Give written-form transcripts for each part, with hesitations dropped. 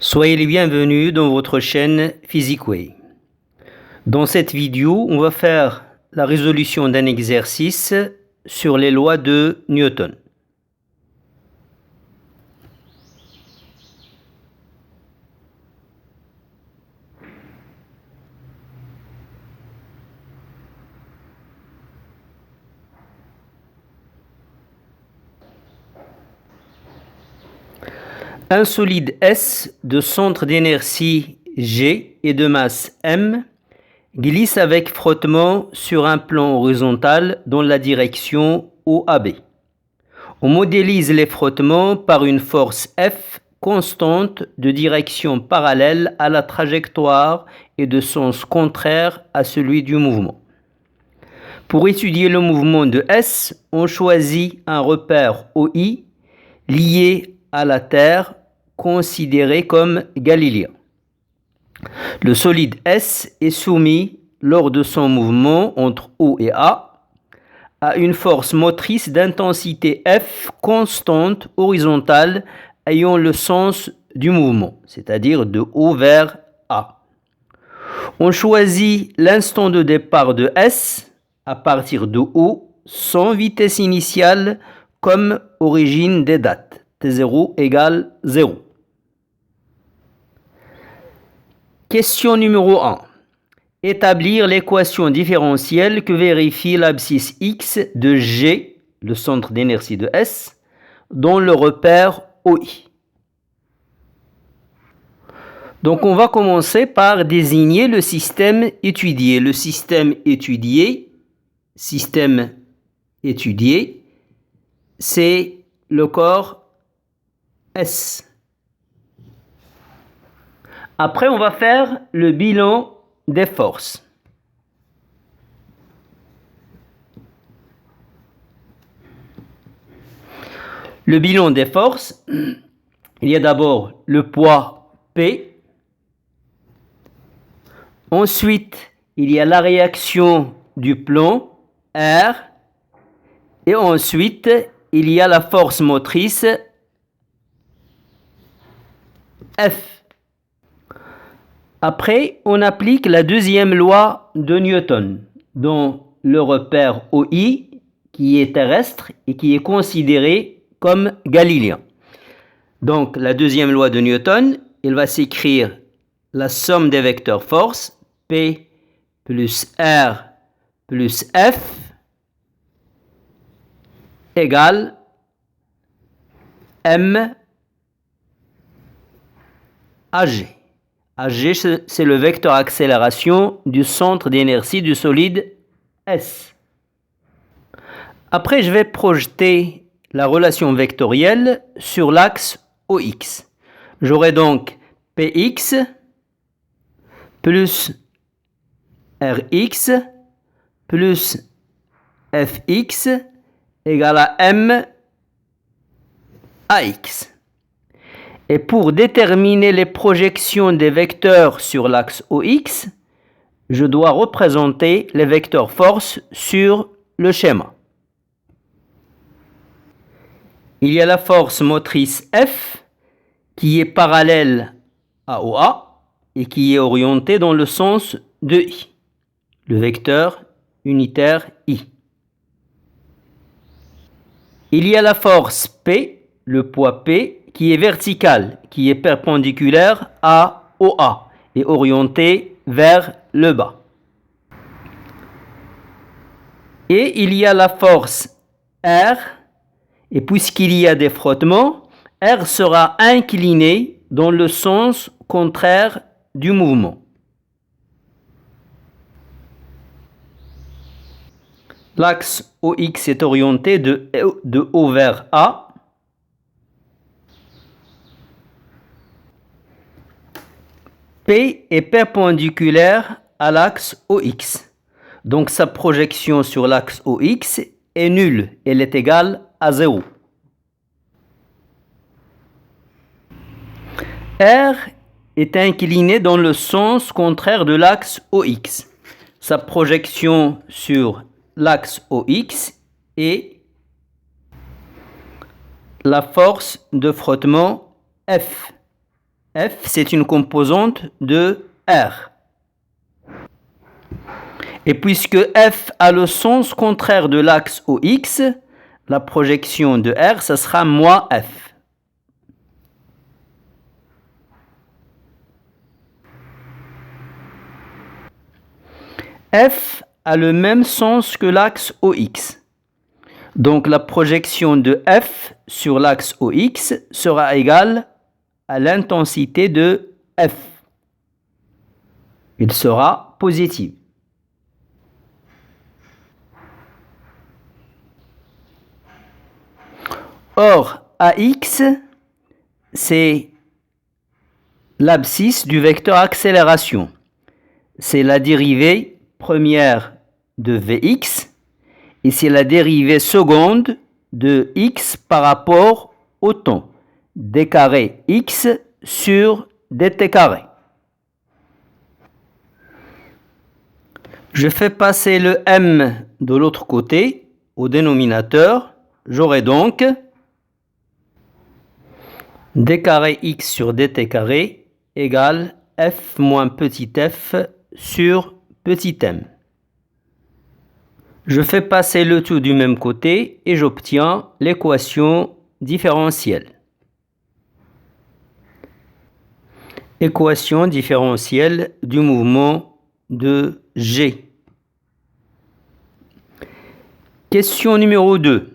Soyez les bienvenus dans votre chaîne PhysicWay. Dans cette vidéo, on va faire la résolution d'un exercice sur les lois de Newton. Un solide S de centre d'inertie G et de masse M glisse avec frottement sur un plan horizontal dans la direction OAB. On modélise les frottements par une force F constante de direction parallèle à la trajectoire et de sens contraire à celui du mouvement. Pour étudier le mouvement de S, on choisit un repère OI lié à la Terre considéré comme galiléen. Le solide S est soumis, lors de son mouvement entre O et A, à une force motrice d'intensité F constante horizontale ayant le sens du mouvement, c'est-à-dire de O vers A. On choisit l'instant de départ de S à partir de O sans vitesse initiale comme origine des dates. T0 égale 0. Question numéro 1. Établir l'équation différentielle que vérifie l'abscisse X de G, le centre d'inertie de S, dans le repère OI. Donc on va commencer par désigner le système étudié. Le système étudié, c'est le corps S. Après, on va faire le bilan des forces. Le bilan des forces, il y a d'abord le poids P. Ensuite, il y a la réaction du plan R. Et ensuite, il y a la force motrice F. Après, on applique la deuxième loi de Newton, dont le repère OI, qui est terrestre et qui est considéré comme galiléen. Donc, la deuxième loi de Newton, il va s'écrire la somme des vecteurs force, P plus R plus F, égale M AG. AG, c'est le vecteur accélération du centre d'inertie du solide S. Après, je vais projeter la relation vectorielle sur l'axe OX. J'aurai donc Px plus Rx plus Fx égale à M AX. Et pour déterminer les projections des vecteurs sur l'axe OX, je dois représenter les vecteurs force sur le schéma. Il y a la force motrice F qui est parallèle à OA et qui est orientée dans le sens de I, le vecteur unitaire I. Il y a la force P, le poids P, qui est verticale, qui est perpendiculaire à OA et orientée vers le bas. Et il y a la force R, et puisqu'il y a des frottements, R sera incliné dans le sens contraire du mouvement. L'axe OX est orienté de O vers A. P est perpendiculaire à l'axe OX. Donc sa projection sur l'axe OX est nulle. Elle est égale à 0. R est incliné dans le sens contraire de l'axe OX. Sa projection sur l'axe OX est la force de frottement F. F, c'est une composante de R. Et puisque F a le sens contraire de l'axe OX, la projection de R, ça sera moins F. F a le même sens que l'axe OX. Donc la projection de F sur l'axe OX sera égale à l'intensité de F. Il sera positif. Or, AX, c'est l'abscisse du vecteur accélération. C'est la dérivée première de Vx et c'est la dérivée seconde de x par rapport au temps. d carré x sur dt carré. Je fais passer le m de l'autre côté au dénominateur. J'aurai donc d carré x sur dt carré égale f moins petit f sur petit m. Je fais passer le tout du même côté et j'obtiens l'équation différentielle. Équation différentielle du mouvement de G. Question numéro 2.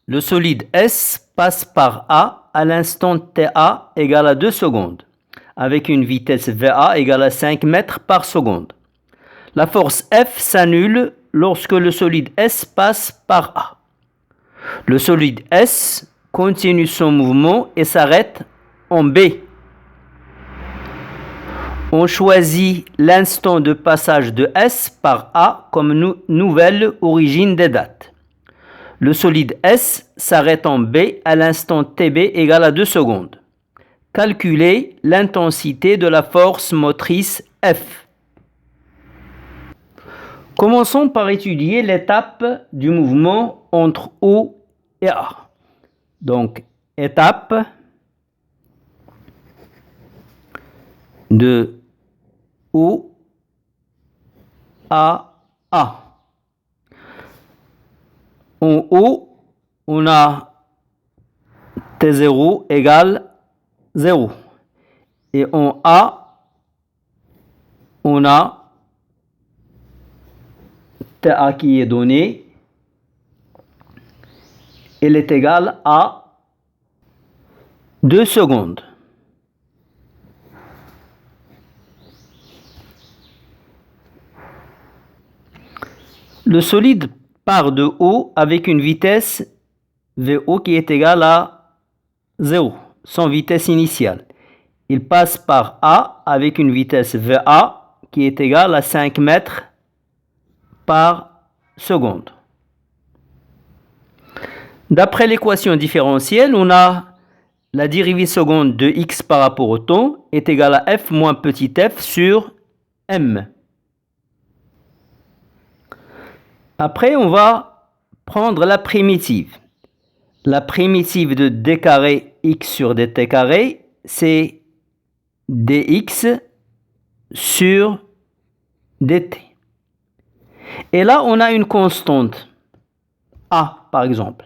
Le solide S passe par A à l'instant TA égale à 2 secondes, avec une vitesse VA égale à 5 mètres par seconde. La force F s'annule lorsque le solide S passe par A. Le solide S continue son mouvement et s'arrête en B. On choisit l'instant de passage de S par A comme nouvelle origine des dates. Le solide S s'arrête en B à l'instant TB égale à 2 secondes. Calculez l'intensité de la force motrice F. Commençons par étudier l'étape du mouvement entre O et A. Donc, étape de O à A. En haut, on a T0 égale 0. Et en A, on a TA qui est donné. Elle est égale à 2 secondes. Le solide part de haut avec une vitesse VO qui est égale à 0, sans vitesse initiale. Il passe par A avec une vitesse VA qui est égale à 5 mètres par seconde. D'après l'équation différentielle, on a la dérivée seconde de x par rapport au temps est égale à f moins petit f sur m. Après, on va prendre la primitive. La primitive de d carré x sur dt carré, c'est dx sur dt. Et là, on a une constante, a par exemple.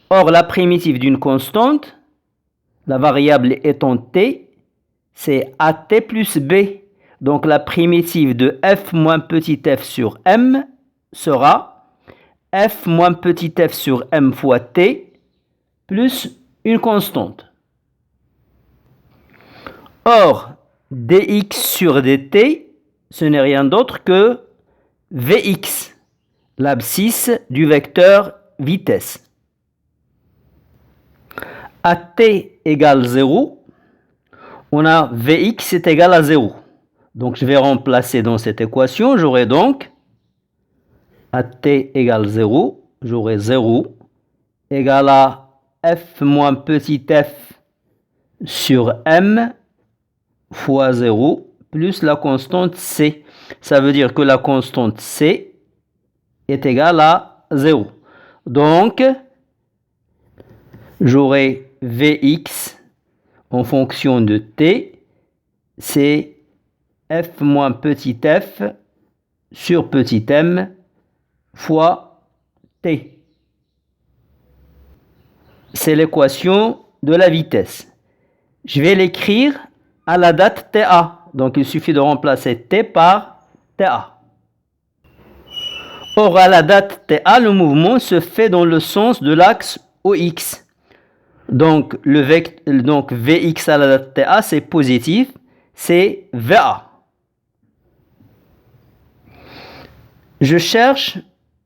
Or, la primitive d'une constante, la variable étant t, c'est at plus b. Donc, la primitive de f moins petit f sur m sera f moins petit f sur m fois t plus une constante. Or, dx sur dt, ce n'est rien d'autre que vx, l'abscisse du vecteur vitesse. À t égale 0, on a vx est égal à 0. Donc, je vais remplacer dans cette équation. J'aurai donc à t égale 0, j'aurai 0 égale à f moins petit f sur m fois 0 plus la constante c. Ça veut dire que la constante c est égale à 0. Donc, j'aurai Vx en fonction de t, c'est f moins petit f sur petit m fois t. C'est l'équation de la vitesse. Je vais l'écrire à la date ta. Donc, il suffit de remplacer t par ta. Or, à la date ta, le mouvement se fait dans le sens de l'axe OX. Donc, Vx à la date ta, c'est positif, c'est VA. Je cherche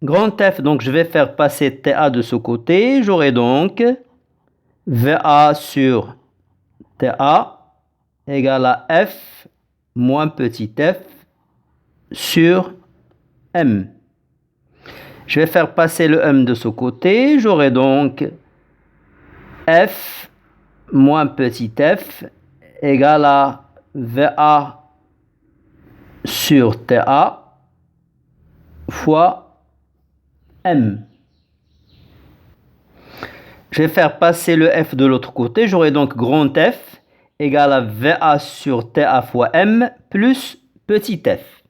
grand F, donc je vais faire passer ta de ce côté. J'aurai donc VA sur ta égale à F moins petit f sur m. Je vais faire passer le m de ce côté. J'aurai donc f moins petit f égale à VA sur TA fois m. Je vais faire passer le f de l'autre côté. J'aurai donc grand F égale à VA sur TA fois m plus petit f.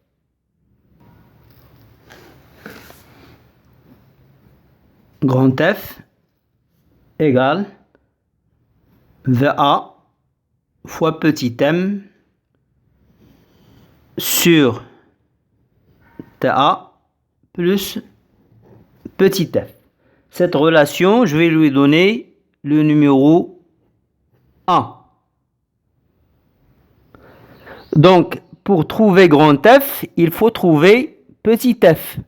Grand F égale VA fois petit m sur TA plus petit f. Cette relation, je vais lui donner le numéro 1. Donc, pour trouver grand F, il faut trouver petit f.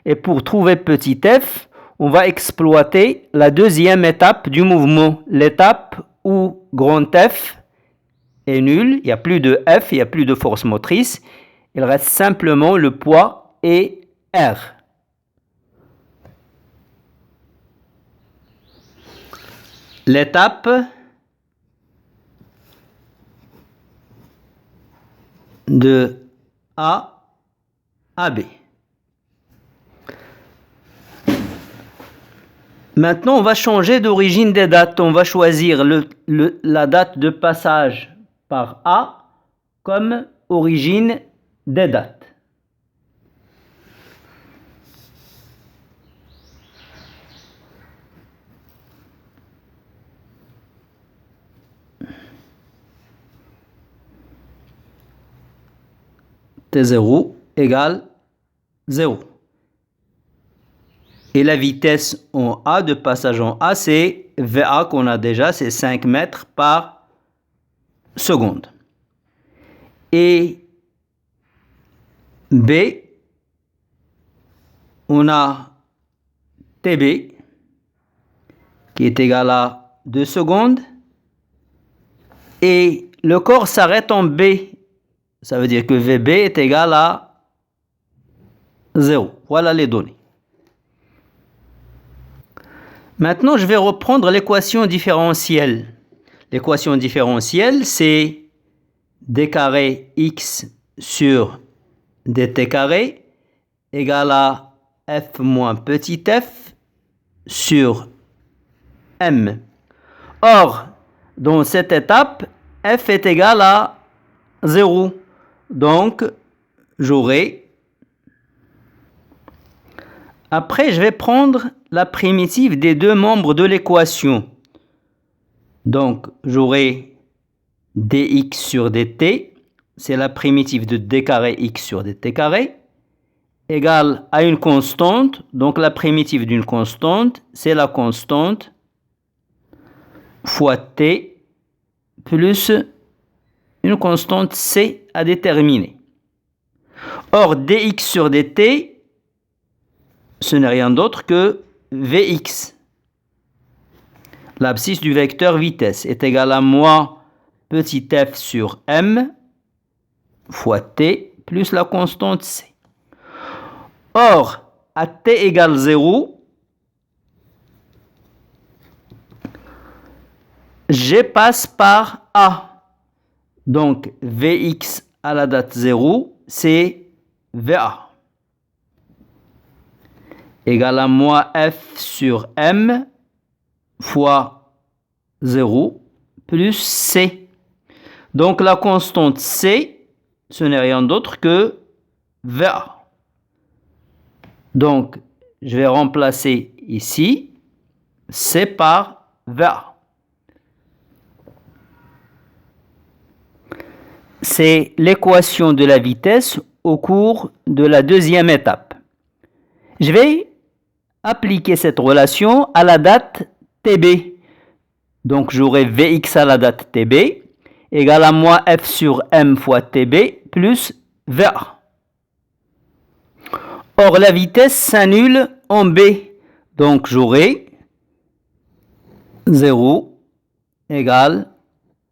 Et pour trouver petit f, on va exploiter la deuxième étape du mouvement, l'étape où grand F est nul, il n'y a plus de F, il n'y a plus de force motrice, il reste simplement le poids et R. L'étape de A à B. Maintenant, on va changer d'origine des dates. On va choisir la date de passage par A comme origine des dates. T0 égale 0. Et la vitesse en A, de passage en A, c'est VA qu'on a déjà, c'est 5 mètres par seconde. Et B, on a TB qui est égal à 2 secondes. Et le corps s'arrête en B. Ça veut dire que VB est égal à 0. Voilà les données. Maintenant, je vais reprendre l'équation différentielle. L'équation différentielle, c'est d carré x sur dt carré égale à f moins petit f sur m. Or, dans cette étape, f est égal à 0. Donc, j'aurai... Après, je vais prendre la primitive des deux membres de l'équation. Donc, j'aurai dx sur dt, c'est la primitive de d carré x sur dt carré, égale à une constante. Donc, la primitive d'une constante, c'est la constante fois t plus une constante c à déterminer. Or, dx sur dt, ce n'est rien d'autre que Vx. L'abscisse du vecteur vitesse est égal à moins petit f sur m fois t plus la constante c. Or, à t égale 0, je passe par A. Donc, Vx à la date 0, c'est VA. Égale à moins f sur m fois 0 plus C. Donc la constante C, ce n'est rien d'autre que VA. Donc je vais remplacer ici C par VA. C'est l'équation de la vitesse au cours de la deuxième étape. Je vais appliquer cette relation à la date TB. Donc j'aurai Vx à la date TB égale à moins F sur M fois TB plus VA. Or la vitesse s'annule en B. Donc j'aurai 0 égale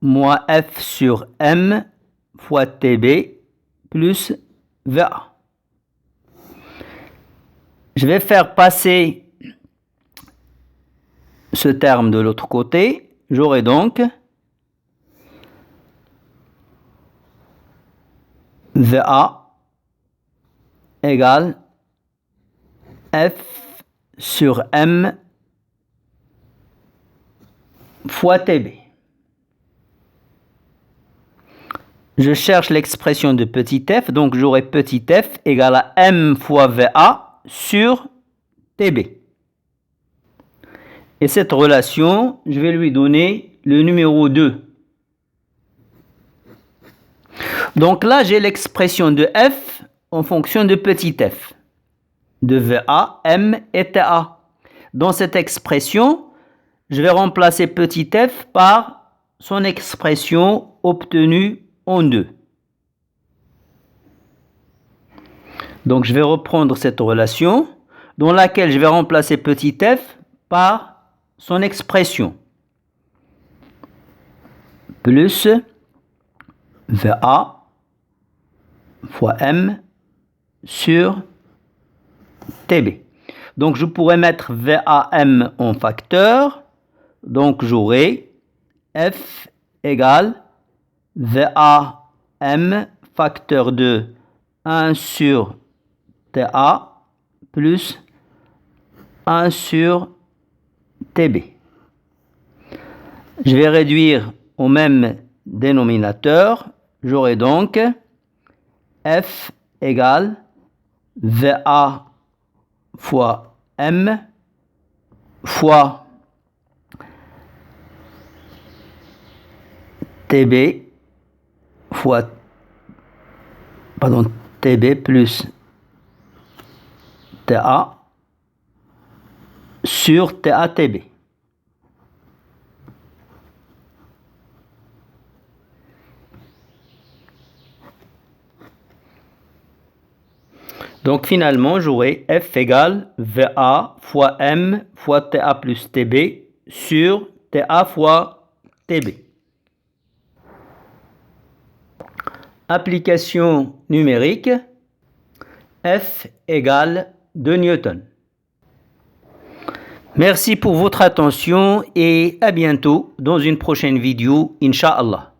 moins F sur M fois TB plus VA. Je vais faire passer ce terme de l'autre côté. J'aurai donc VA égale F sur M fois TB. Je cherche l'expression de petit f, donc j'aurai petit f égale à M fois VA sur TB. Et cette relation, je vais lui donner le numéro 2. Donc là, j'ai l'expression de f en fonction de petit f, de VA, M et TA. Dans cette expression, je vais remplacer petit f par son expression obtenue en 2. Donc je vais reprendre cette relation dans laquelle je vais remplacer petit f par son expression plus VA fois M sur TB. Donc je pourrais mettre VAM en facteur. Donc j'aurai F égale VAM facteur de 1 sur TA plus 1 sur TB. Je vais réduire au même dénominateur. J'aurai donc F égale VA fois M fois TB fois TB plus TA sur TATB. Donc finalement, j'aurai F égale VA fois M fois TA plus TB sur TA fois TB. Application numérique, F égale 2 newtons. Merci pour votre attention et à bientôt dans une prochaine vidéo, Inch'Allah.